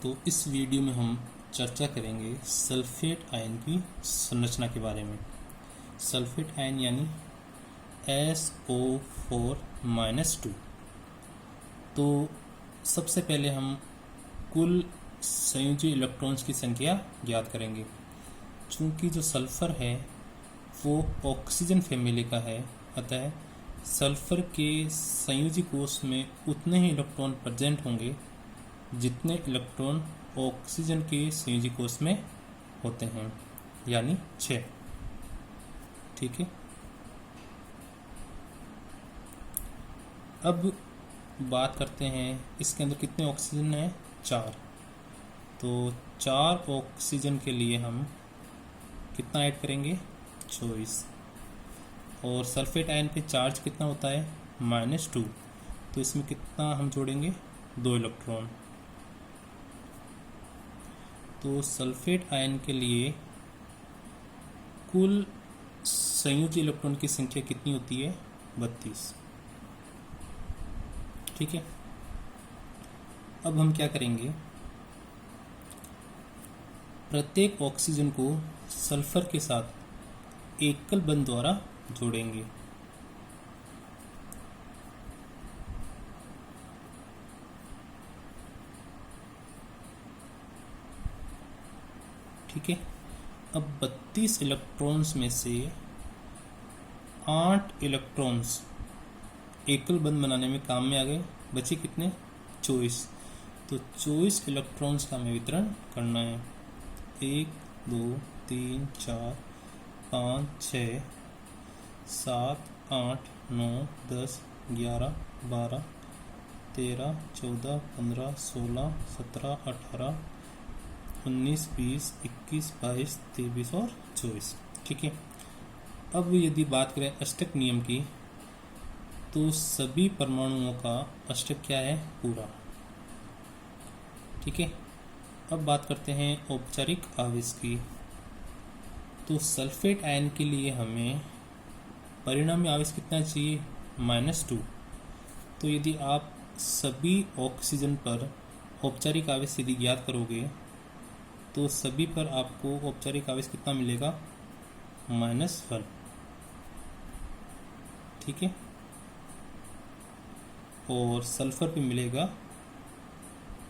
तो इस वीडियो में हम चर्चा करेंगे सल्फेट आयन की संरचना के बारे में। सल्फेट आयन यानी SO4-2। तो सबसे पहले हम कुल संयोजी इलेक्ट्रॉन्स की संख्या ज्ञात करेंगे। चूंकि जो सल्फर है वो ऑक्सीजन फैमिली का है, अतः सल्फर के संयोजी कोश में उतने ही इलेक्ट्रॉन प्रेजेंट होंगे जितने इलेक्ट्रॉन ऑक्सीजन के संयोजी कोश में होते हैं, यानी 6। ठीक है। अब बात करते हैं इसके अंदर कितने ऑक्सीजन है, 4। तो 4 ऑक्सीजन के लिए हम कितना ऐड करेंगे, 24। और सल्फेट आयन पे चार्ज कितना होता है, -2। तो इसमें कितना हम जोड़ेंगे, 2 इलेक्ट्रॉन। तो सल्फेट आयन के लिए कुल संयोजी इलेक्ट्रॉन की संख्या कितनी होती है, 32। ठीक है। अब हम क्या करेंगे, प्रत्येक ऑक्सीजन को सल्फर के साथ एकल बंध द्वारा जोड़ेंगे। ठीक है। अब 32 इलेक्ट्रॉन्स में से 8 इलेक्ट्रॉन्स एकल बंध बनाने में काम में आ गए, बचे कितने, 24। तो 24 इलेक्ट्रॉन्स का हमें वितरण करना है। 1 2 3 4 5 6 7 8 9 10 11 12 13 14 15 16 17 18 19 20 21 22 23 और 24। ठीक है। अब यदि बात करें अष्टक नियम की, तो सभी परमाणुओं का अष्टक क्या है, पूरा। ठीक है। अब बात करते हैं औपचारिक आवेश की। तो सल्फेट आयन के लिए हमें परिणामी आवेश कितना चाहिए, -2। तो यदि आप सभी ऑक्सीजन पर औपचारिक आवेश यदि ज्ञात करोगे तो सभी पर आपको औपचारिक आवेश कितना मिलेगा, -1। ठीक है। और सल्फर पे मिलेगा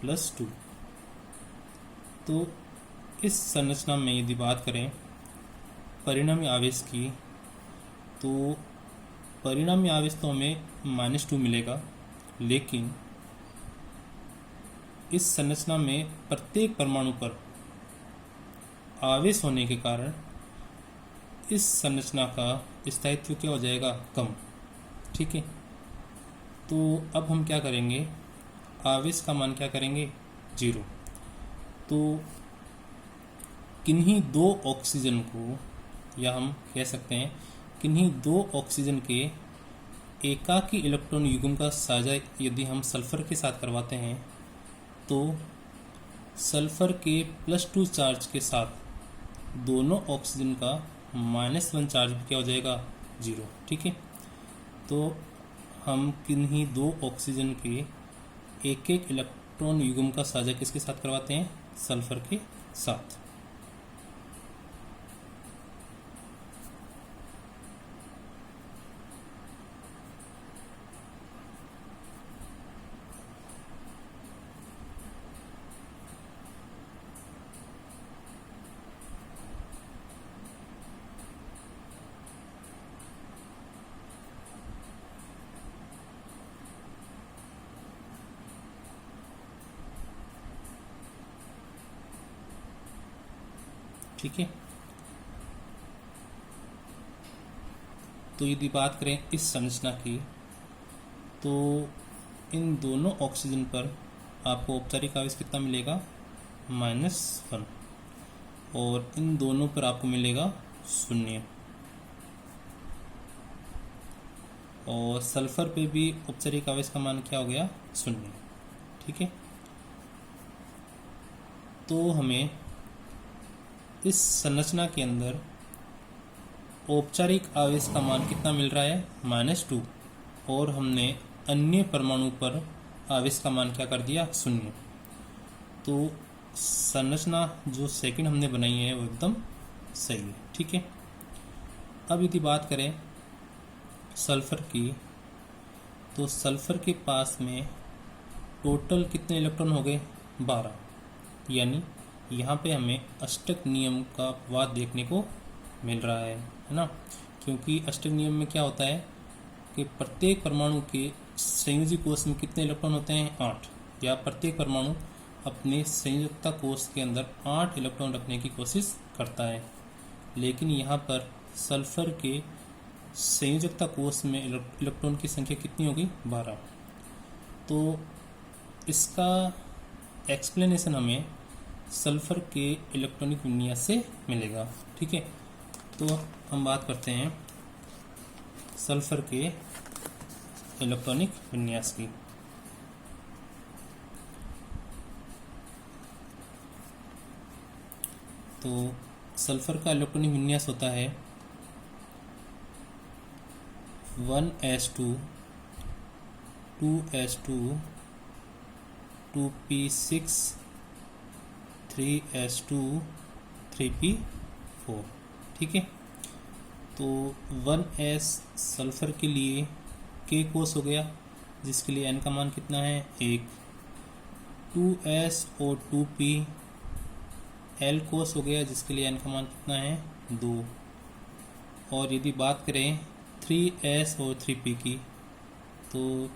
+2। तो इस संरचना में यदि बात करें परिणामी आवेश की, तो परिणामी आवेश तो हमें -2 मिलेगा, लेकिन इस संरचना में प्रत्येक परमाणु पर आवेश होने के कारण इस संरचना का स्थायित्व क्या हो जाएगा, कम। ठीक है। तो अब हम क्या करेंगे, आवेश का मान क्या करेंगे, 0। तो किन्हीं 2 ऑक्सीजन को, या हम कह सकते हैं किन्हीं 2 ऑक्सीजन के एकाकी इलेक्ट्रॉन युग्म का साझा यदि हम सल्फर के साथ करवाते हैं, तो सल्फर के +2 चार्ज के साथ दोनों ऑक्सीजन का -1 चार्ज भी क्या हो जाएगा, 0। ठीक है। तो हम किन्हीं 2 ऑक्सीजन के एक इलेक्ट्रॉन युग्म का साझा किसके साथ करवाते हैं, सल्फर के साथ। ठीक है। तो यदि बात करें इस संरचना की, तो इन दोनों ऑक्सीजन पर आपको औपचारिक आवेश कितना मिलेगा, -1। और इन दोनों पर आपको मिलेगा 0। और सल्फर पे भी औपचारिक आवेश का मान क्या हो गया, 0। ठीक है। तो हमें इस संरचना के अंदर औपचारिक आवेश का मान कितना मिल रहा है, -2। और हमने अन्य परमाणु पर आवेश का मान क्या कर दिया, 0। तो संरचना जो सेकंड हमने बनाई है वो एकदम सही है। ठीक है, अब यदि बात करें सल्फर की, तो सल्फर के पास में टोटल कितने इलेक्ट्रॉन हो गए? 12। यानी यहाँ पे हमें अष्टक नियम का अपवाद देखने को मिल रहा है ना, क्योंकि अष्टक नियम में क्या होता है कि प्रत्येक परमाणु के संयोजी कोष में कितने इलेक्ट्रॉन होते हैं? 8, या प्रत्येक परमाणु अपने संयोजकता कोष के अंदर 8 इलेक्ट्रॉन रखने की कोशिश करता है। लेकिन यहाँ पर सल्फर के संयोजकता कोष में इलेक्ट्रॉन की संख्या कितनी होगी? 12। तो इसका एक्सप्लेनेशन हमें सल्फर के इलेक्ट्रॉनिक विन्यास से मिलेगा। ठीक है, तो हम बात करते हैं सल्फर के इलेक्ट्रॉनिक विन्यास की। तो सल्फर का इलेक्ट्रॉनिक विन्यास होता है 1s2 2s2 2p6 3s2 3p4। ठीक है, तो 1s सल्फर के लिए k कोष हो गया, जिसके लिए n का मान कितना है? 1। 2s और 2p l कोष हो गया, जिसके लिए n का मान कितना है? 2। और यदि बात करें 3s और 3p की, तो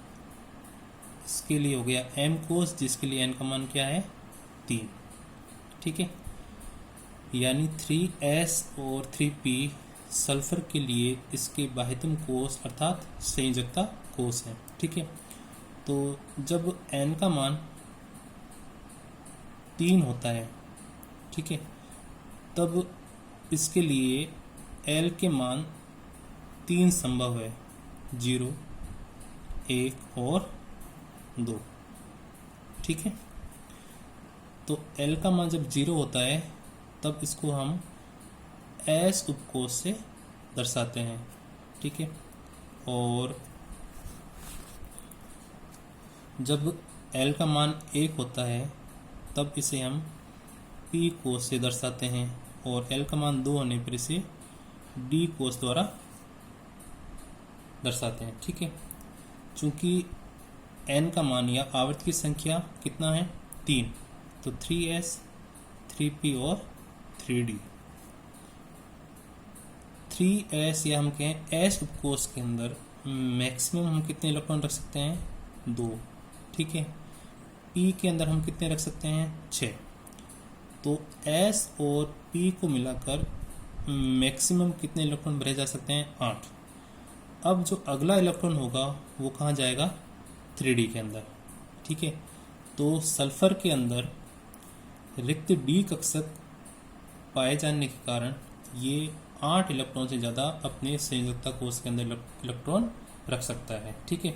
इसके लिए हो गया m कोष, जिसके लिए n का मान क्या है? 3। ठीक है, यानी 3s और 3p सल्फर के लिए इसके बाह्यतम कोष अर्थात संयोजकता कोष है। ठीक है, तो जब n का मान 3 होता है, ठीक है, तब इसके लिए l के मान 3 संभव है, 0, 1 और 2। ठीक है, तो l का मान जब 0 होता है तब इसको हम s उपकोष से दर्शाते हैं। ठीक है, और जब l का मान 1 होता है तब इसे हम p कोष से दर्शाते हैं, और l का मान 2 होने पर इसे d कोष द्वारा दर्शाते हैं। ठीक है, चूंकि n का मान या आवर्त की संख्या कितना है? 3, तो 3s 3p और 3d। 3s या हम कहें s उपकोष के अंदर मैक्सिमम हम कितने इलेक्ट्रॉन रख सकते हैं? 2। ठीक है, p के अंदर हम कितने रख सकते हैं? 6। तो s और p को मिलाकर मैक्सिमम कितने इलेक्ट्रॉन भरे जा सकते हैं? 8। अब जो अगला इलेक्ट्रॉन होगा वो कहाँ जाएगा? 3d के अंदर। ठीक है, तो सल्फर के अंदर रिक्त d कक्षक पाए जाने के कारण ये 8 इलेक्ट्रॉन से ज़्यादा अपने संयोजकता कोष के अंदर इलेक्ट्रॉन रख सकता है। ठीक है,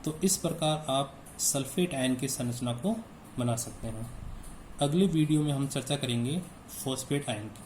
तो इस प्रकार आप सल्फेट आयन की संरचना को बना सकते हैं। अगले वीडियो में हम चर्चा करेंगे फॉस्फेट आयन की।